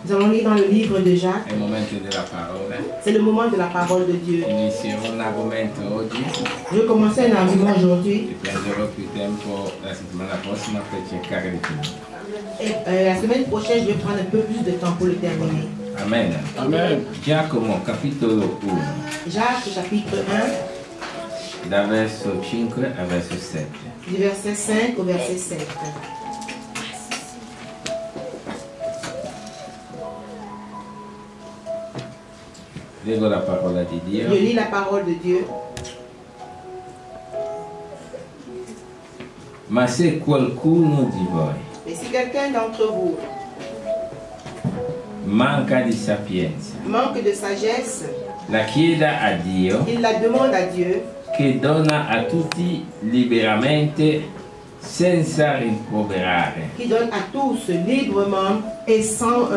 Nous allons lire dans le livre de Jacques. È il momento della parola. C'est le moment de la parole de Dieu. Inizierò un argomento oggi. Je vais commencer un argument aujourd'hui. E prenderò più tempo la settimana prossima per cercare di finire. Et la semaine prochaine, je vais prendre un peu plus de temps pour le terminer. Amen. Amen. Giacomo capitolo 1, Jacques chapitre 1, da verso 5 a verso 7. du verset 5 au verset 7. Leggo la parola di Dio. Je lis la parole de Dieu. Ma se qualcuno di voi Et si quelqu'un d'entre vous manca di sapienza, manque de sagesse, la chieda a Dio, il la demande à Dieu, che dona a tutti liberamente senza rimproverare, qui donne à tous librement et sans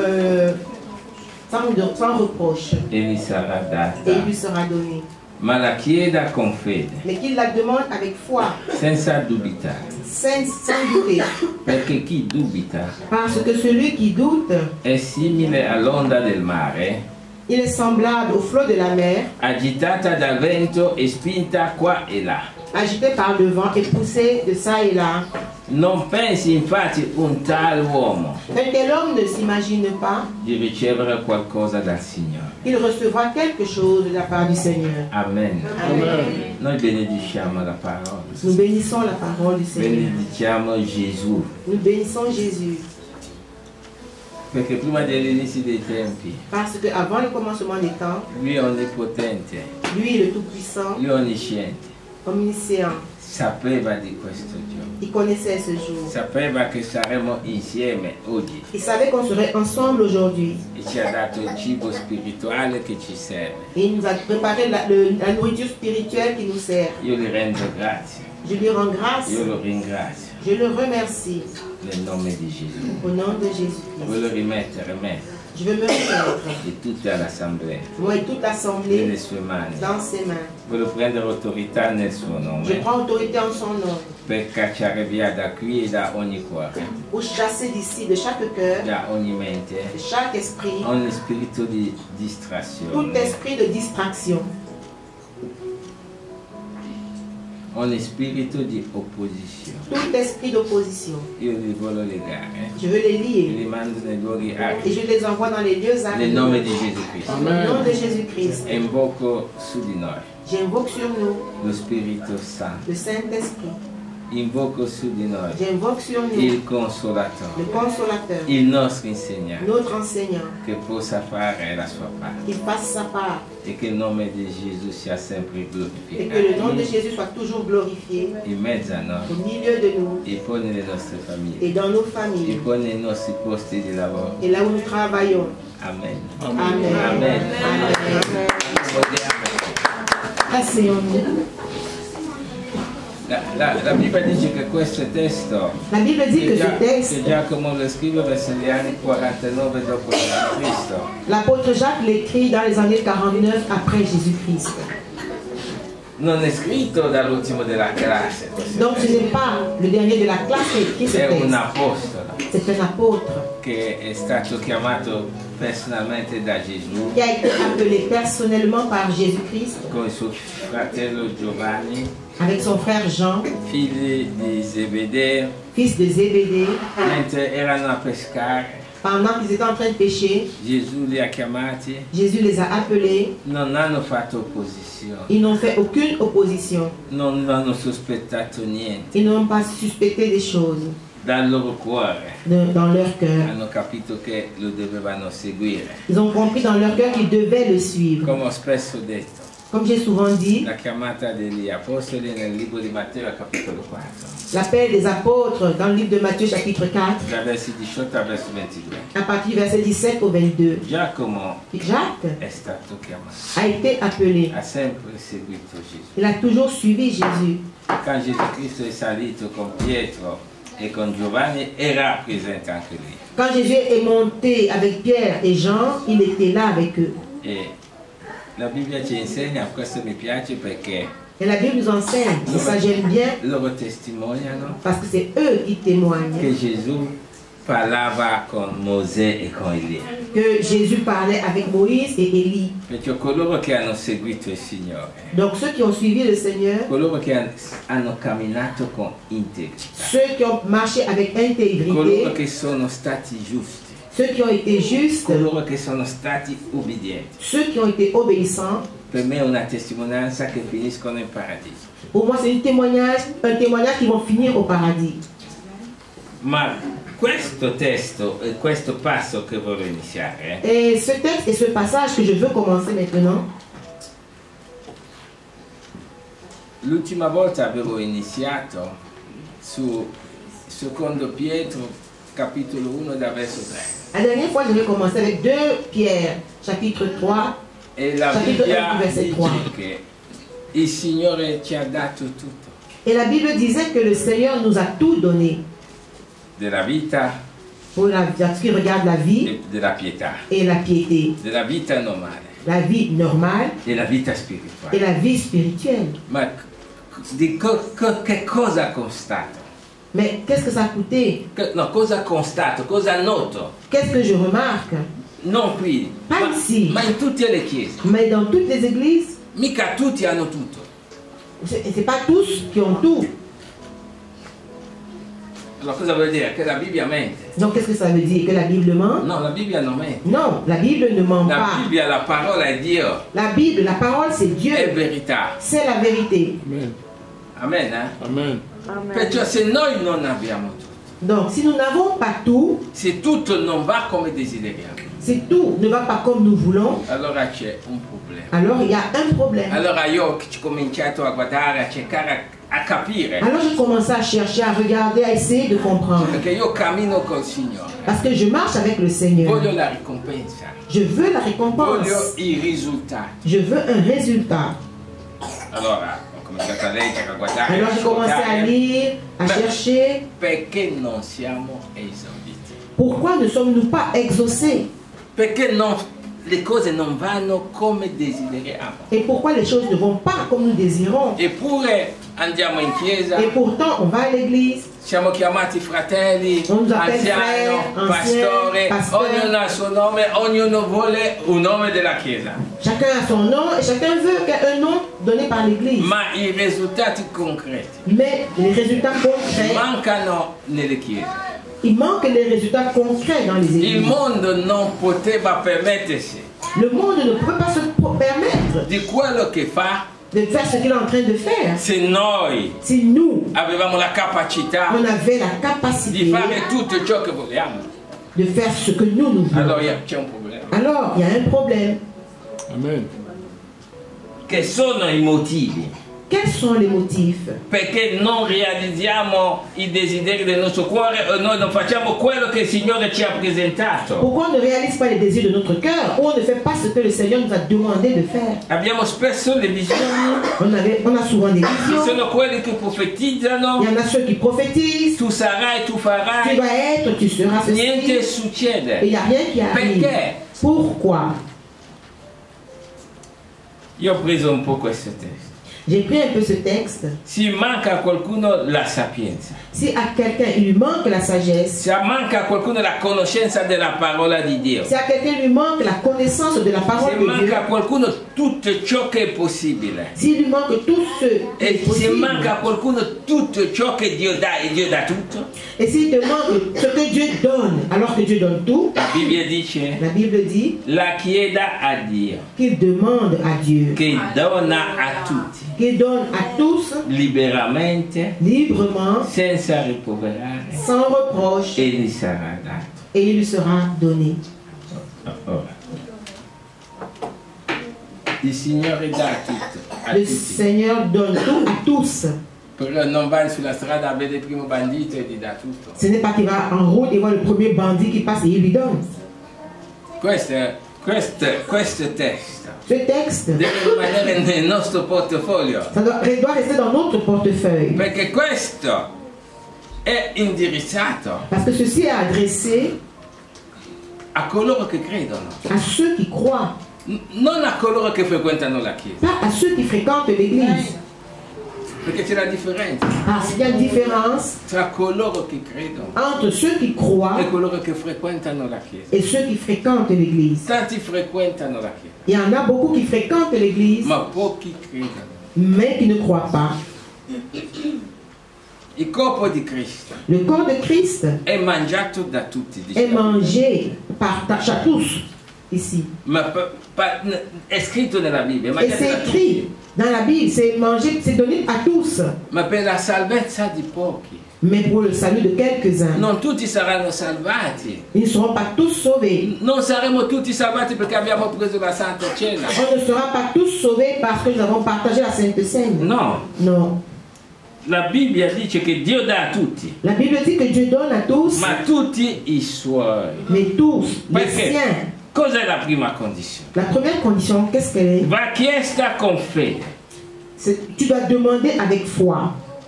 reproche, e gli sarà et il data. lui sera donné. Ma la chieda con fede, Mais qu'il la demande avec foi, senza dubitare, sans douter. perché chi dubita Parce que celui qui doute, è simile all'onda del mare, il est semblable au flot de la mer, agitata dal vento e spinta qua e là. agité par le vent et poussé de ça et là. Non pensi infatti un tal uomo Un tel homme ne s'imagine pas di ricevere qualcosa dal Signore. qu'il recevra quelque chose de la part du Seigneur. Amen. Amen. Noi benediciamo la parola. Nous bénissons la parole du Seigneur. Benediciamo Gesù. Nous bénissons Jésus. Perché prima dell'inizio dei tempi, Parce qu'avant le commencement des temps, lui è onnipotente, lui, le Tout-Puissant, lui è onnisciente, omniscient, sapeva di questo giorno. il connaissait ce jour. Sapeva che saremmo insieme oggi Il savait qu'on serait ensemble aujourd'hui. e ci ha dato il cibo spirituale che ci serve. Et il nous a préparé la nourriture spirituelle qui nous sert. Io gli rendo grazie, Je lui rends grâce. io lo ringrazio Je le remercie. nel nome di Gesù. Au nom de Jésus-Christ. Voglio rimettere me Je veux me remettre, e tutta l'assemblea moi et toute l'assemblée, nelle sue mani. dans ses mains. Voglio prendere autorità nel suo Je nome prends autorité en son nom per cacciare via da qui e da ogni cuore, pour chasser d'ici, de chaque cœur, da ogni mente, de chaque esprit, ogni spirito di tout distrazione, esprit de distraction, ogni spirito di opposizione. tout esprit d'opposition. Io li voglio legare, Je veux les li lier mando nei luoghi et aridi, je les envoie dans les lieux nel arides. nome di Gesù Cristo. Au nom de Jésus-Christ, E invoco su di noi j'invoque sur nous lo Spirito Santo, le Saint-Esprit. invoco su di noi J'invoque sur nous il le Consolatore, Consolateur, il nostro insegnante, notre enseignant, che possa fare la sua parte qu'il fasse sa part e che il nome di Gesù sia sempre et que le nom de glorificato Jésus soit toujours glorifié in mezzo a noi au milieu de nous e poi nelle nostre et famiglie dans nos e familles poi nei nostri posti di lavoro. et là où nous travaillons. Amen. Amen. Amen. Amen. Amen. Asseyons-nous. La Bibbia dice che questo testo La Bible dit que ce che texte, Giacomo lo scrive verso gli anni 49 dopo Cristo. l'apôtre Jacques l'écrit dans les années 49 après Jésus-Christ. Non è scritto dall'ultimo della classe, questo Donc ce testo. n'est pas le dernier de la classe qui a écrit ce È un texte. apostolo C'est un apôtre che è stato chiamato personalmente da Gesù qui a été appelé personnellement par Jésus-Christ con il suo fratello Giovanni, avec son frère Jean, figli di Zebedeo, fils de Zébédée. mentre erano a pescare. Pendant qu'ils étaient en train de pêcher, Gesù li ha chiamati, Jésus les a appelés. non hanno fatto opposizione, Ils n'ont fait aucune opposition. non hanno sospettato niente. Ils n'ont pas suspecté des choses Dal loro cuore dans leur cœur. hanno capito che lo dovevano seguire. Ils ont compris dans leur cœur qu'ils devaient le suivre. Come ho spesso detto, Comme j'ai souvent dit, la chiamata degli apostoli nel libro di Matteo al capitolo 4, l'appel des apôtres dans le livre de Matthieu chapitre 4, da versi 18 a verso 22. à partir du verset 17 au 22. Giacomo Jacques è stato chiamato, a été appelé. ha sempre seguito Gesù. Il a toujours suivi Jésus. Quando Gesù Cristo è salito con Pietro e con Giovanni era presente anche lui. Quand Jésus est monté avec Pierre et Jean, il était là avec eux. E la Bibbia ci insegna, questo mi piace perché Et la Bible nous enseigne, et ça j'aime bien, loro testimoniano parce que c'est eux qui témoignent che Gesù parlava con Mosè e con Elia. Que Jésus parlait avec Moïse et Élie. Perché coloro che hanno seguito il Signore, Donc ceux qui ont suivi le Seigneur, coloro che hanno camminato con integrità, ceux qui ont marché avec coloro intégrité, che sono stati giusti, ceux qui ont été justes, coloro che sono stati ubbidienti, ceux qui ont été obéissants, per me è una testimonianza che finiscono in paradiso. pour moi c'est un témoignage qui vont finir au paradis. Ma questo testo e questo passo che vorrei iniziare, Et ce texte et ce passage que je veux commencer maintenant, l'ultima volta avevo iniziato su secondo Pietro capitolo 1 da verso 3. la dernière fois je vais commencer avec 2 Pierre, chapitre 3, E la Capitolo Bibbia 1, verset 3. dice che il Signore ci ha dato tutto, et la Bible disait que le Seigneur nous a tout donné della vita pour ce qui regarde la vie e della pietà, et la piété, della vita normale la vie normale e la vita et spirituale. la vie spirituelle. Ma che cosa ha constato? Mais qu'est-ce que ça a coûté? No, cosa ha constato? Cosa noto? Qu'est-ce que je remarque? Non qui, Pas ici, ma in tutte le chiese. mais dans toutes les églises, Mica tutti hanno tutto. c'est pas tous qui ont tout. Allora cosa vuol dire? Che la Bibbia mente? Donc qu'est-ce que ça veut dire? Que la Bible ment? No, la Bibbia non mente. Non, la Bible ne ment La pas. Bibbia, la parola è Dio, La Bible, la parole, c'est Dieu. è verità. C'est la vérité. Amen. Amen, eh? Amen. Perciò se noi non abbiamo tutto, Donc si nous n'avons pas tout, se tutto non va come desideriamo, si tout ne va pas comme nous voulons, allora c'è un problema. alors il y a un problème. Allora io ho cominciato a guardare, a cercare, a capire, Alors j'ai commencé à chercher, à regarder, à essayer de comprendre. perché io cammino col Signore. Parce que je marche avec le Seigneur. Voglio la ricompensa, Je veux la récompense. voglio i risultati. Je veux un résultat. Allora ho cominciato a leggere, a guardare, Alors a j'ai commencé à ascoltare, lire, à chercher. perché non siamo esauditi. Pourquoi ne sommes-nous pas exaucés? Perché le cose non vanno come desideriamo. Et pourquoi les choses ne vont pas comme nous désirons? Eppure andiamo in chiesa, Et pourtant, on va à l'église, siamo chiamati fratelli, On nous appelle anziano, frères, pastore, pasteur. ognuno ha il suo nome, ognuno vuole un nome della chiesa. chacun a son nom et chacun veut qu'il y ait un nom donné par l'église. Ma i risultati concreti Mais les résultats concrets, mancano nelle chiese. il manque les résultats concrets dans les Il églises. mondo non poteva permettersi Le monde ne peut pas se permettre di quello che fa de faire ce qu'il est en train de faire. se noi Si nous, avevamo la capacità on avait la di capacité fare tutto ciò che vogliamo. de faire ce que nous voulons, Allora c'è un problema. alors il y a un problème. Amen. Che sono i motivi? Quels sont les motifs? Perché non realizziamo i desideri del nostro cuore o noi non facciamo quello che il Signore ci ha presentato. Pourquoi on ne réalise pas les désirs de notre cœur ou on ne fait pas ce que le Seigneur nous a demandé de faire? Abbiamo spesso le visioni, On a souvent des ci visions. sono quelli che profetizzano, Il y en a ceux qui prophétisent. tu sarai, tu Tu farai, vas être, tu seras niente ceci. Et il succede. n'y a rien qui arrive. Perché? Pourquoi? Io ho preso un po' questo testo. J'ai pris un peu ce texte. Si manca a qualcuno la sapienza, Si à quelqu'un il lui manque la sagesse, se manca a qualcuno la conoscenza della parola di Dio, si à quelqu'un lui manque la connaissance de la se parole de Dieu, manca a qualcuno tutto ciò che è possibile, s'il lui manque tout ce qui est e se possible, manca a qualcuno tutto ciò che Dio dà, e Dio dà tutto, et s'il te manque ce que Dieu donne, alors que Dieu donne tout, la Bibbia dice la Bible dit la chieda a Dio, qu'il demande à Dieu, che dona a tutti, qu'il donne à tous liberamente, librement, senza riproverare, sans reproche, e gli sarà dato. et il lui sera donné. Ora, il Signore dà tutto a Le tutti, Seigneur donne tout à tous. però non vai sulla strada a vedere il primo bandito e gli dà tutto. Ce n'est pas qu'il va en route et voit le premier bandit qui passe et il lui donne. Questo testo Ce texte, deve rimanere nel nostro portafoglio, ça doit rester dans notre portefeuille. perché questo è indirizzato Parce que ceci est adressé a coloro che credono, à ceux qui croient, non a coloro che frequentano la chiesa. pas à ceux qui fréquentent l'église. Perché c'è la differenza Parce qu'il y a une différence tra coloro che credono entre ceux qui croient e coloro che frequentano la Chiesa. et ceux qui fréquentent l'église. Tanti frequentano la Chiesa, Il y en a beaucoup qui fréquentent l'église, ma pochi credono. mais qui ne croient pas. Il corpo di Cristo Le corps de Christ è mangiato da tutti, est diciamo. mangé par tous ici. Ma è scritto nella Bibbia, è Et mangiato c'est da tutti. écrit dans la Bible, c'est mangé, c'est donné à tous. Ma per la salvezza di pochi. Mais pour le salut de quelques-uns, Non tutti saranno salvati. ils ne seront pas tous sauvés. Non saremo tutti salvati perché abbiamo preso la Santa Cena. On ne sera pas tous sauvés parce que nous avons partagé la Sainte Seine. No, Non. la Bibbia dice che Dio dà a tutti, La Bible dit que Dieu donne à tous, ma tutti i suoi. mais tous, les Perché? siens. Cos'è la prima condizione? La première condition, qu'est-ce qu'elle est? Va chiesta con fede. Tu dois demander avec foi.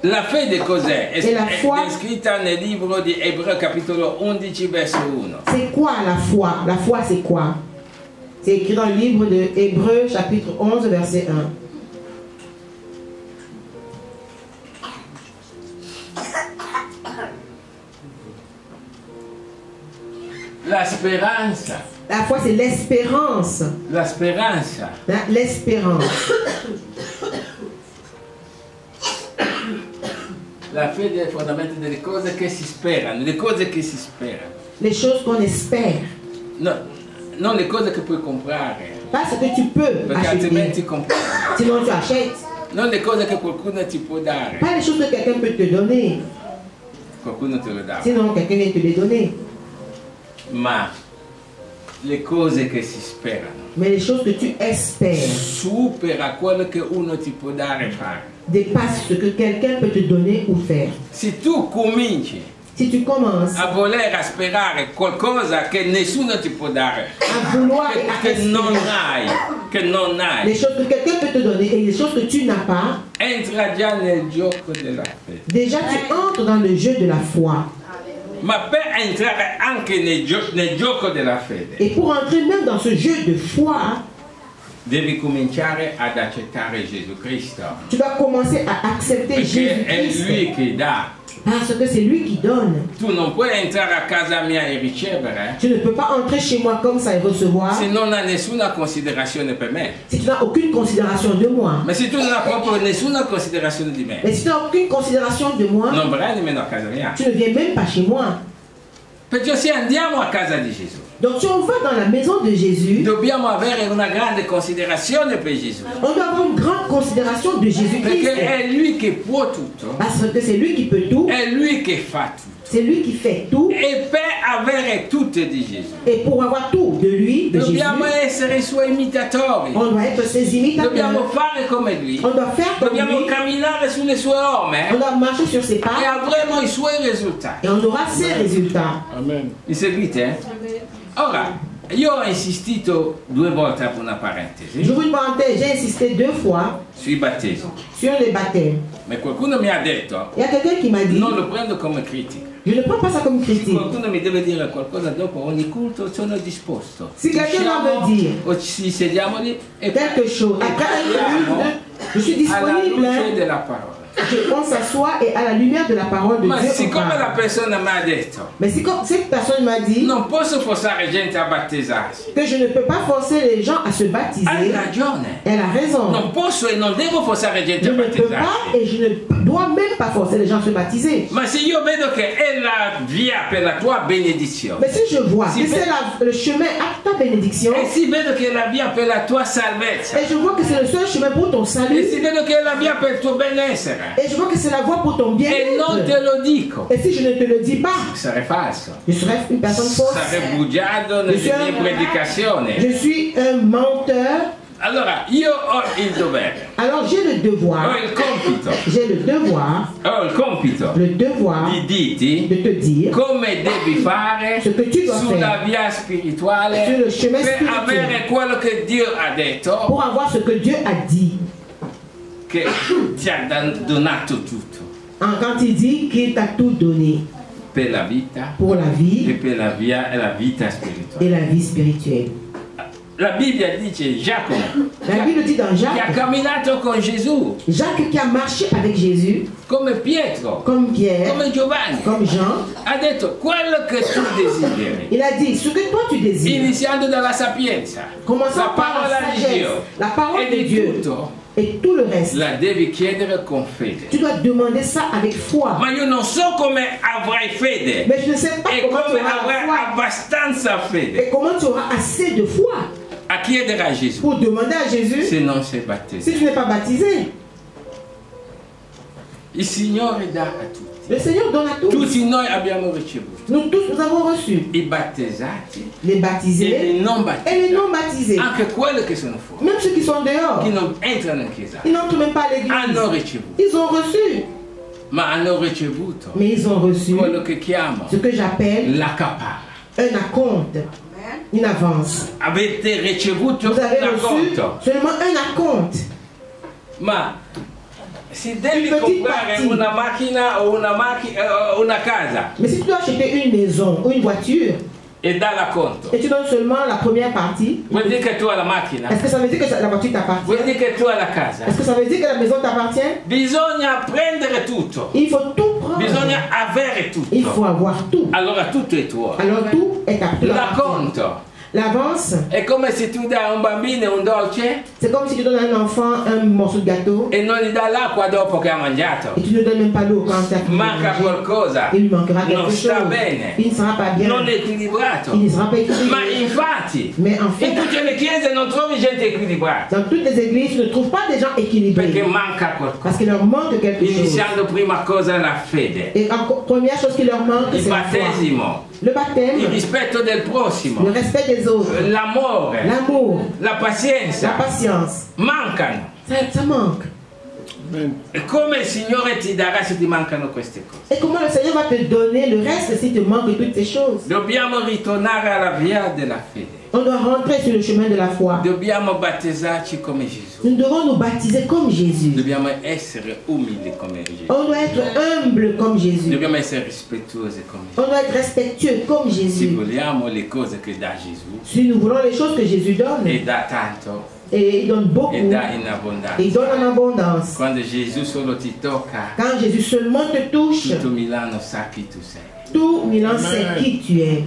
La fede cos'è? E la foi- È scritta nel libro di Ebrei capitolo 11 verso 1. C'est quoi la foi? La foi, c'est quoi? C'est écrit dans le livre de Hébreux, chapitre 11, verset 1. La speranza. La foi, c'est l'espérance. La speranza. L'espérance. La fede è il fondamento delle cose che si sperano, le cose che si sperano. Les choses qu'on espère. No, non le cose che puoi comprare, Pas ce que tu peux perché altrimenti acheter. compri. Sinon, tu achètes. Non le cose che qualcuno ti può dare, Pas les choses que quelqu'un peut te donner. qualcuno te le dà, Sinon, quelqu'un vient te les donner. ma le cose che si sperano Mais les choses que tu espères supera quello che uno ti può dare e fare. dépassent ce que quelqu'un peut te donner ou faire. Se tu cominci Si tu commences a voler a sperare qualcosa che nessuno ti può dare, à vouloir et à che non espérer hai, les choses que quelqu'un peut te donner et les choses que tu n'as pas, entra già nel gioco della fede. déjà tu entres dans le jeu de la foi. Ma per entrare anche nel gioco della fede, Et pour entrer même dans ce jeu de foi, devi cominciare ad accettare Gesù Cristo, tu dois commencer à accepter perché è Jésus-Christ. Lui che dà. Parce que c'est lui qui donne. Tu non puoi entrare a casa mia e ricevere Tu ne peux pas entrer chez moi comme ça et recevoir se non hai nessuna considerazione per me. si tu n'as aucune considération de moi. Ma se tu non hai proprio nessuna considerazione di me, Mais si tu n'as aucune considération de moi, non verrai nemmeno a casa mia. tu ne viens même pas chez moi. Perciò se andiamo a casa di Gesù, Donc si on va dans la maison de Jésus, dobbiamo avere una grande considerazione per Gesù, on doit avoir une grande considération de Jésus-Christ. perché è Lui che può tutto, Parce que c'est lui qui peut tout, è Lui che fa tutto. c'est lui qui fait tout. E per avere tutto di Gesù, Et pour avoir tout de lui, de Jésus, dobbiamo essere i Suoi imitatori, on doit être ses dobbiamo imitateurs. fare come Lui, On doit faire comme dobbiamo lui. camminare sulle Sue orme On doit marcher sur ses e pas avremo i Suoi risultati. et on aura ses résultats. Amen. Mi seguite? Ora, io ho insistito 2 volte, apro una parentesi, J'ouvre une parenthèse, j'ai insisté 2 fois sui battesimi. sur les baptêmes. Ma qualcuno mi ha detto, Il y a quelqu'un qui m'a dit, non lo prendo come critica. je ne prends pas ça comme Se critique. qualcuno mi deve dire qualcosa dopo ogni culto, sono disposto. Si quelqu'un doit me dire O ci sediamo lì e quelque chose, après un culte, je suis alla disponible. luce Hein. della parola. On s'assoit et à la lumière de la parole de Ma Dieu, on siccome la parle. persona mi ha detto, Mais si comme cette personne m'a dit non posso forzare gente a battezzarsi, que je ne peux pas forcer les gens à se baptiser, hai ragione. elle a raison. Non posso e non devo forzare gente Je a ne peux pas battezzarsi. et je ne dois même pas forcer les gens à se baptiser. Ma se io vedo che è la via per la tua benedizione, Mais si je vois Si que fait- c'est le chemin à ta bénédiction, e se vedo che è la via per la tua salvezza, et je vois que c'est le seul chemin pour ton e salut, se vedo che è la via per il tuo benessere, et je vois que c'est la voie pour ton e non te bien-être, lo dico, et si je ne te le dis pas, sarei falso. je serai une personne fausse. Sarei bugiardo nelle Monsieur- mie predicazioni. Je suis un menteur. Allora, io ho il dovere, Alors j'ai le ho devoir, il compito, j'ai le devoir, ho il compito le devoir di dirti de te dire come devi fare ce que tu dois sulla faire via spirituale sur le chemin per spirituel avere quello che Dio ha detto pour avoir ce que Dieu a dit. che ti ha donato tutto Quand il dit qu'il t'a tout donné per la vita pour la e vie per la via e la vita et spirituale. la vie spirituelle. la Bibbia dice Giacomo, La Bible dit dans che ha Jacques, camminato con Gesù, Jacques qui a marché avec Jésus, come Pietro, comme Pierre, come Giovanni, comme Jean, ha detto quello che tu desideri, il a dit, ce que toi tu désires, iniziando dalla sapienza, commençant la par la parola di sagesse, Dio, la parole e de di Dieu, tutto, et tout le reste. la devi chiedere con fede. Tu dois demander ça avec foi. Ma io non so come avrai fede Mais je ne sais pas e comment tu come auras la avrai foi abbastanza fede et comment tu auras assez de foi a chiedere a Gesù pour demander à Jésus se non sei si battezzato. tu n'es pas baptisé. Il Signore dà a tutti. Le Seigneur donne à tous. Tutti noi abbiamo ricevuto Nous tous, nous avons reçu i battezzati les e baptisés i non et les battezzati, non baptisés. anche quelli che sono fuori, Même ceux qui sont dehors, che non entrano in chiesa, ils n'entrent même pas à l'église. hanno ricevuto, Ils ont reçu, ma hanno ricevuto mais ils ont reçu quello che chiamo ce que j'appelle la capara. un acompte, une avance. Avete ricevuto Vous avez un reçu acconto, seulement un acompte. ma se devi Une petite comprare partie. una macchina o una casa Mais si tu dois acheter une maison ou une voiture e dà l'acconto, et tu donnes seulement la première partie, vuol dire che tu hai la macchina, est-ce que ça veut dire que la voiture t'appartient? vuol dire che tu hai la casa. Est-ce que ça veut dire que la maison t'appartient? Bisogna prendere tutto, Il faut tout prendre. bisogna avere Il faut tutto. avoir tout. Allora tutto è tuo. Alors tout est à toi. L'acconto L'avance, è come se tu dai a un bambino un dolce c'est comme si tu donnes à un enfant un morceau de gâteau e non gli dai l'acqua dopo che ha mangiato. et tu ne donnes même pas l'eau quand tu as fini de Manca manger. qualcosa, Il lui manquera quelque non chose. sta bene, Il ne sera pas bien. non è equilibrato. Il ne sera pas équilibré. Ma infatti, Mais en in fait, tutte le chiese non trovi gente equilibrata, dans toutes les églises, tu ne trouves pas des gens équilibrés. perché manca qualcosa. Parce qu'il leur manque quelque chose. Iniziando prima cosa la fede, Et première chose qui leur manque, il c'est la foi. battesimo, Le il baptême, rispetto del prossimo, le respect des autres, l'amore, l'amour, la la pazienza, patience. mancano. Ça manque. E come il Signore ti darà se ti mancano queste cose? Et comment le Seigneur va te donner le reste si te manque toutes ces choses? Dobbiamo ritornare alla via della fede. On doit rentrer sur le chemin de la foi. Dobbiamo battezzarci come Gesù. Nous devons nous baptiser comme Jésus. Dobbiamo essere umili come Gesù. On doit être humble comme Jésus. Dobbiamo essere rispettosi come On Gesù. doit être respectueux comme Se Jésus. vogliamo le cose che dà Gesù, Si nous voulons les choses que Jésus donne, e dà tanto, et il donne beaucoup, e dà in il abbondanza. donne en abondance. Quando Gesù solo ti tocca, Quand Jésus seulement te touche, tutto Milano sa chi tu sei. tout Milan sait qui tu es.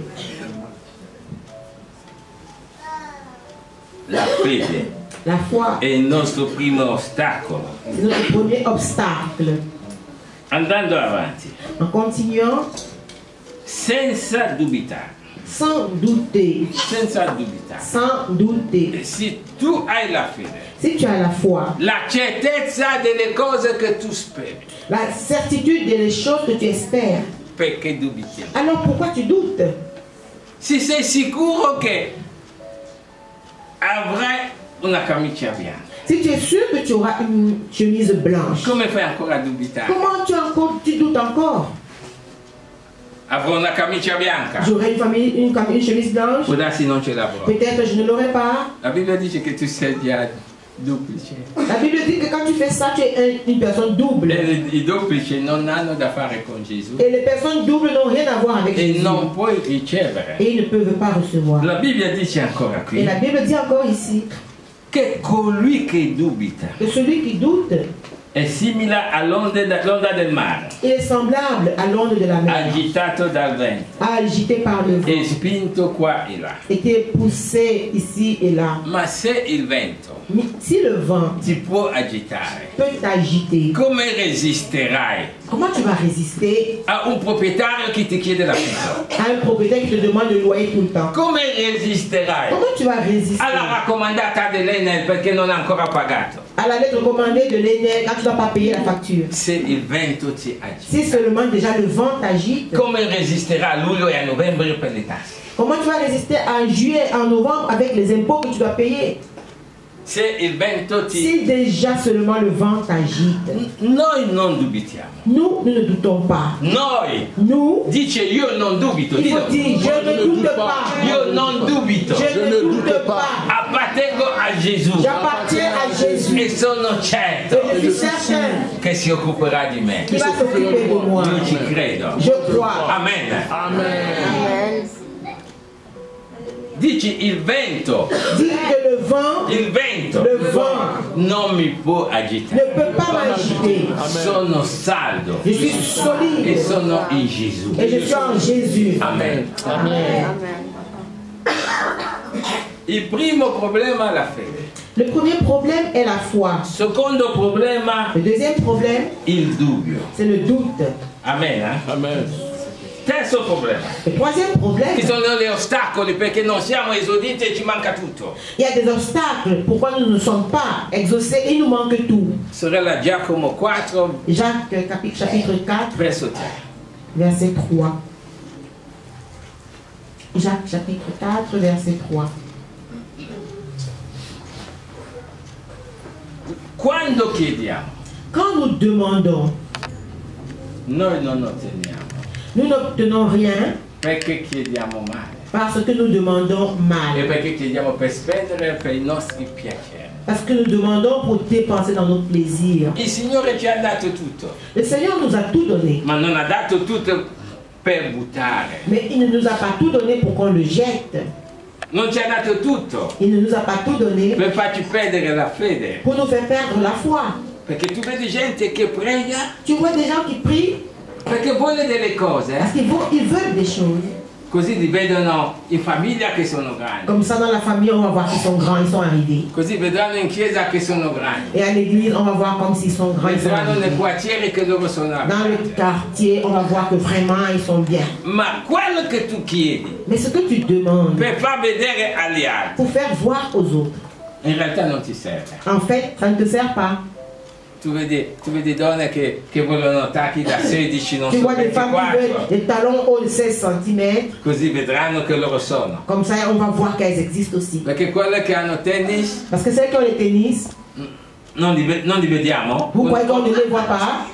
La fede La foi, è il nostro primo ostacolo. c'est notre premier obstacle. Andando avanti, En continuant, senza dubitare, sans douter, senza dubitare. sans douter. Se tu hai la fede, Si tu as la foi, la certezza delle cose che tu speri, la certitude des choses que tu espères, perché dubiti? alors pourquoi tu doutes? Se sei sicuro che avrai una camicia bianca, Si tu es sûr que tu auras une chemise blanche, come fai ancora a dubitare? comment tu doutes encore? Avrò una camicia bianca? J'aurai une chemise blanche, Può darsi non ce l'avrò. peut-être je ne l'aurai pas. La Bibbia dice che tu sei già duplice. La Bible dit que quand tu fais ça, tu es une personne double. E i duplici non hanno da fare con Gesù Et les personnes doubles n'ont rien à voir avec e Jésus. non puoi ricevere. Et ils ne peuvent pas recevoir. La Bibbia dice ancora Et qui la Bible dit encore ici che colui che dubita que celui qui doute, è simile all'onda del mare, il est semblable à l'onde de la mer, agitato dal vento agité par le e vent, spinto qua e là. était poussé ici et là. Ma se il vento Mais si le vent ti può agitare, peut t'agiter, come resisterai comment tu vas résister a un proprietario che ti chiede l'affitto? à un propriétaire qui te demande le loyer tout le temps? Come resisterai Comment tu vas résister alla raccomandata dell'Enel perché non ha ancora pagato? à la lettre commandée de l'ENEL quand tu ne dois pas payer la facture? Se il vento ti agita, Si seulement déjà le vent t'agite, come resisterà a luglio e a novembre per le tasse? comment tu vas résister en juillet, en novembre avec les impôts que tu dois payer? Se il vento ti... Si déjà seulement le vent t'agite, Noi non dubitiamo. nous ne doutons pas. Noi, Nous, dice io non dubito, il dillo. faut dire, je ne doute pas. Io non dubito, Je ne doute pas. appartengo a Gesù J'appartiens à Jésus. e sono Et certo je suis certain che si occuperà di me. qu'il va s'occuper de moi. Io ci credo. Je crois. Amen. Amen. Dici il vento. Dis que le vent Non mi può agitare. ne peut pas m'agiter. Sono saldo. Je suis E solide sono in Gesù. et je suis en Jésus. Amen. Amen. Il primo problema è la fede. Le premier problème est la foi. Secondo problema, Le deuxième problème, il dubbio. c'est le doute. Amen. Amen. Terzo problema. Le troisième problème, Ci sono gli ostacoli perché non siamo esoditi e ci manca tutto. il y a des obstacles. Pourquoi nous ne sommes pas exaucés? Il nous manque tout. Sorella Giacomo 4, Jacques chapitre 4, verso 3. verset 3. Jacques chapitre 4, verset 3. Quando chiediamo, Quand nous demandons, noi non otteniamo nous n'obtenons rien perché chiediamo male parce que nous demandons e mal. perché chiediamo per spendere per i nostri piaceri. Parce que nous demandons pour dépenser dans notre plaisir. Il Signore ci ha dato tutto, Le Seigneur nous a tout donné, ma non ha dato tutto per buttare. mais il ne nous a pas tout donné pour qu'on le jette. Non ci ha dato tutto Il ne nous a pas tout donné per farci perdere la fede. pour nous faire perdre la foi. Perché tu vedi gente che prega Tu vois des gens qui prient perché vuole delle cose, parce qu'ils veulent des choses. così li vedono in famiglia che sono grandi, Comme ça, dans la famille, on va voir qu'ils sont grands, ils sont arrivés. così vedranno in chiesa che sono grandi, Et à l'église, on va voir comme s'ils sont grands, ils sont vedranno nei arrivés. quartieri che loro sono Dans le abitati. quartier, on va voir que vraiment, ils sont bien. Ma quello che tu chiedi Mais ce que tu demandes per far vedere agli altri, pour faire voir aux autres, in realtà non ti serve. en fait, ça ne te sert pas. Tu vedi donne che vogliono tacchi da 16, non Tu so vois des femmes qui veulent 24, des talons hauts de 16 cm. così vedranno che loro sono. Comme ça, on va voir qu'elles existent aussi. Perché quelle che hanno tennis Parce que celles qui ont les tennis, non li vediamo. vous croyez qu'on ne les voit pas?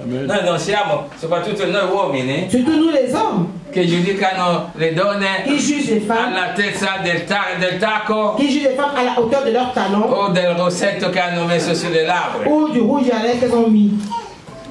Amen. Noi non siamo, soprattutto noi uomini, Surtout nous les hommes, che giudicano le donne qui jugent les femmes, all'altezza del tacco qui jugent les femmes à la hauteur de leurs talons o del rossetto che hanno messo sulle labbra. ou du rouge à lèvres qu'elles ont mis.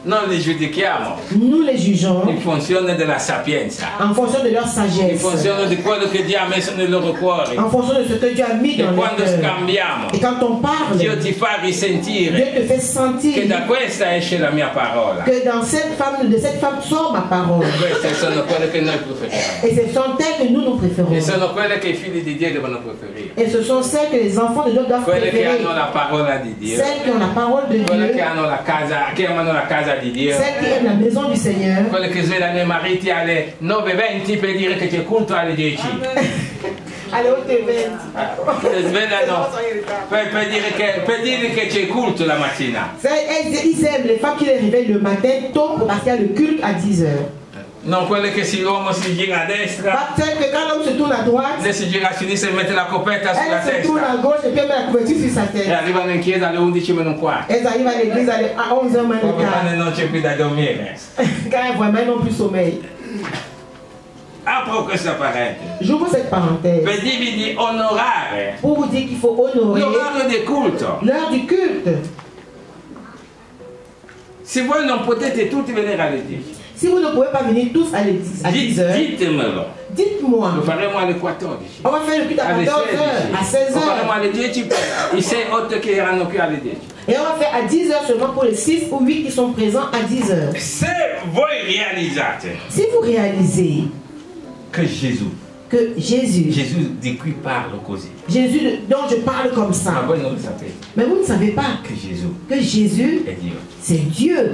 Non li giudichiamo Nous les jugeons in funzione della sapienza, en fonction de leur in sagesse, funzione di quello che Dio ha messo nei loro cuori. en fonction de ce que Dieu a mis E dans leur quando cœur. scambiamo, Et quand on parle, Dio ti fa Dieu risentire te fait che sentir da questa esce la mia parola. que dans cette femme, de cette femme sort ma parole. Queste sono quelle che noi preferiamo. Et ce sont elles que nous préférons. E sono quelle che i figli di Dio devono preferire. Et ce sont celles que les enfants de Dieu doivent Quelle che préférer. hanno la parola di Dio. Celles qui ont la parole de Quelle che Dieu, hanno la casa, che amano la casa di Dio. celles qui aiment la maison du Seigneur. Quelle che svegliano i mariti alle 9:20 per dire che c'è culto alle 10. Allez, au TV. Svegliano per dire che c'è culto la mattina. Ils aiment les femmes qui les réveillent le matin tôt parce qu'il y a le culte à 10 h. Non quelle che l'uomo si gira a destra, Pas celles que quand l'homme se tourne à droite, lei si gira a sinistra e mette la coperta sulla elle se tourne testa. à gauche et puis elle met la couverture sur sa E tête. arrivano in chiesa alle 11 meno un quarto. Elles arrivent à l'église à 11 h moins le Proprio quando quart. non c'è più da dormire. Car vraiment, ils n'ont plus sommeil. Apro questa parentesi J'ouvre cette parenthèse per dirvi di onorare pour vous dire qu'il faut honorer l'orario del culto. l'heure du culte. Se voi non potete tutti venire alle 10, Si vous ne pouvez pas venir tous à 10 h, ditemelo. dites-moi. Lo faremo alle 14. On va faire le culte à Alle 14 h, à 16 Lo faremo h. alle 10 per i 6-8 che erano qui alle 10. Et on va faire à 10 h seulement pour les 6 ou 8 qui sont présents à 10 h. Se voi realizzate Si vous réalisez che Gesù di qui parlo così, Jésus dont je parle comme ma ça, voi non lo sapete mais vous ne savez pas che Gesù que Jésus, è Dio. c'est Dieu.